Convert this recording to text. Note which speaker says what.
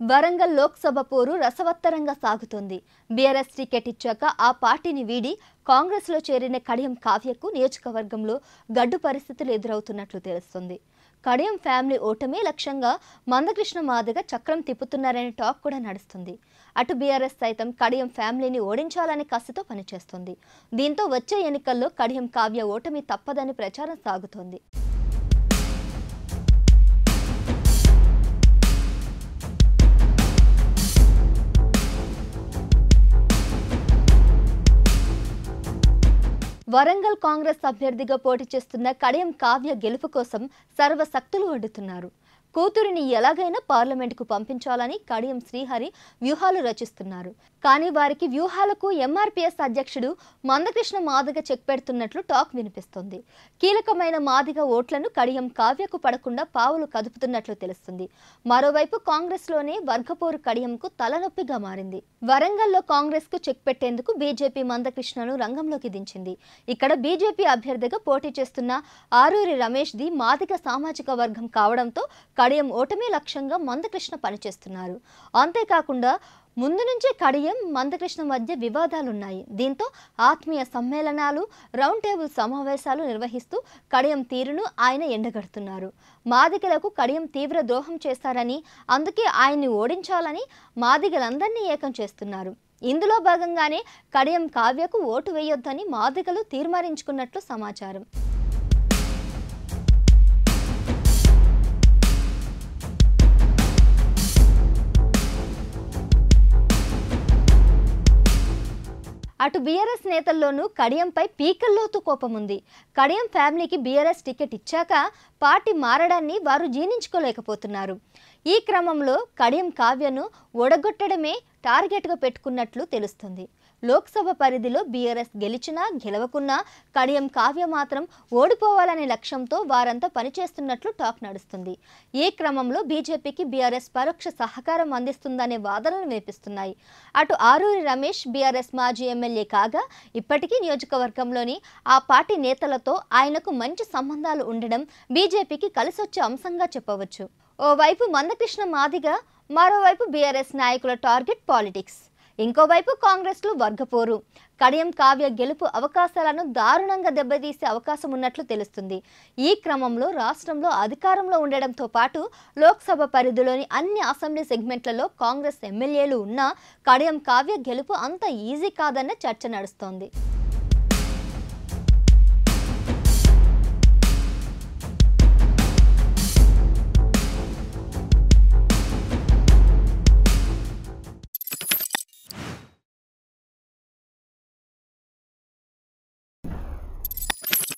Speaker 1: వరంగల్ లోక్సభ పోరు రసవత్తరంగా సాగుతోంది. బీఆర్ఎస్ టికెట్ ఇచ్చాక ఆ పార్టీని వీడి కాంగ్రెస్ లో చేరిన కడియం కావ్యకు నియోజకవర్గంలో గడ్డు పరిస్థితులు ఎదురవుతున్నట్లు తెలుస్తుంది. కడియం ఫ్యామిలీ ఓటమే లక్ష్యంగా మందకృష్ణ మాదిగ చక్రం తిప్పుతున్నారనే టాక్ కూడా నడుస్తుంది. అటు బీఆర్ఎస్ సైతం కడియం ఫ్యామిలీని ఓడించాలని కసితో పనిచేస్తుంది. దీంతో వచ్చే ఎన్నికల్లో కడియం కావ్య ఓటమి తప్పదని ప్రచారం సాగుతోంది. వరంగల్ కాంగ్రెస్ అభ్యర్థిగా పోటీ చేస్తున్న కడియం కావ్య గెలుపు కోసం సర్వశక్తులు ఒడ్డుతున్నారు. కూతురిని ఎలాగైనా పార్లమెంటుకు పంపించాలని కడియం శ్రీహరి వ్యూహాలు రచిస్తున్నారు. కానీ వారికి వ్యూహాలకు ఎంఆర్పీఎస్ అధ్యక్షుడు మందకృష్ణ మాదిగ చెక్ పెడుతున్నట్లు టాక్ వినిపిస్తోంది. కీలకమైన మాదిగ ఓట్లను కడియం కావ్యకు పడకుండా పావులు కదుపుతున్నట్లు తెలుస్తుంది. మరోవైపు కాంగ్రెస్ లోనే వర్గపోరు కడియంకు తలనొప్పిగా మారింది. వరంగల్లో కాంగ్రెస్ కు చెక్ పెట్టేందుకు బీజేపీ మందకృష్ణను రంగంలోకి దించింది. ఇక్కడ బీజేపీ అభ్యర్థిగా పోటీ చేస్తున్న ఆరూరి రమేష్ ది మాదిగ సామాజిక వర్గం కావడంతో కడియం ఓటమి లక్ష్యంగా మందకృష్ణ పనిచేస్తున్నారు. అంతేకాకుండా ముందు నుంచే కడియం మందకృష్ణ మధ్య వివాదాలున్నాయి. దీంతో ఆత్మీయ సమ్మేళనాలు, రౌండ్ టేబుల్ సమావేశాలు నిర్వహిస్తూ కడియం తీరును ఆయన ఎండగడుతున్నారు. మాదిగలకు కడియం తీవ్ర ద్రోహం చేశారని, అందుకే ఆయన్ని ఓడించాలని మాదిగలందరినీ ఏకం చేస్తున్నారు. ఇందులో భాగంగానే కడియం కావ్యకు ఓటు వేయొద్దని మాదిగలు తీర్మానించుకున్నట్లు సమాచారం. అటు బీఆర్ఎస్ నేతల్లోనూ కడియంపై పీకల్లోతు కోపం ఉంది. కడియం ఫ్యామిలీకి బీఆర్ఎస్ టికెట్ ఇచ్చాక పార్టీ మారడాన్ని వారు జీర్ణించుకోలేకపోతున్నారు. ఈ క్రమంలో కడియం కావ్యను ఓడగొట్టడమే టార్గెట్గా పెట్టుకున్నట్లు తెలుస్తుంది. లోక్సభ పరిధిలో బీఆర్ఎస్ గెలిచినా గెలవకున్నా కడియం కావ్య మాత్రం ఓడిపోవాలనే లక్ష్యంతో వారంతా పనిచేస్తున్నట్లు టాక్ నడుస్తుంది. ఈ క్రమంలో బీజేపీకి బీఆర్ఎస్ పరోక్ష సహకారం అందిస్తుందనే వాదనలు వినిపిస్తున్నాయి. అటు ఆరూరి రమేష్ బీఆర్ఎస్ మాజీ ఎమ్మెల్యే కాగా ఇప్పటికీ నియోజకవర్గంలోని ఆ పార్టీ నేతలతో ఆయనకు మంచి సంబంధాలు ఉండడం బీజేపీకి కలిసొచ్చే అంశంగా చెప్పవచ్చు. ఓవైపు మందకృష్ణ మాదిగ, మరోవైపు బీఆర్ఎస్ నాయకుల టార్గెట్ పాలిటిక్స్, ఇంకోవైపు కాంగ్రెస్లో వర్గపోరు. కడియం కావ్య గెలుపు అవకాశాలను దారుణంగా దెబ్బతీసే అవకాశం ఉన్నట్లు తెలుస్తుంది. ఈ క్రమంలో రాష్ట్రంలో అధికారంలో ఉండడంతో పాటు లోక్సభ పరిధిలోని అన్ని అసెంబ్లీ సెగ్మెంట్లలో కాంగ్రెస్ ఎమ్మెల్యేలు ఉన్నా కడియం కావ్య గెలుపు అంత ఈజీ కాదన్న చర్చ నడుస్తోంది.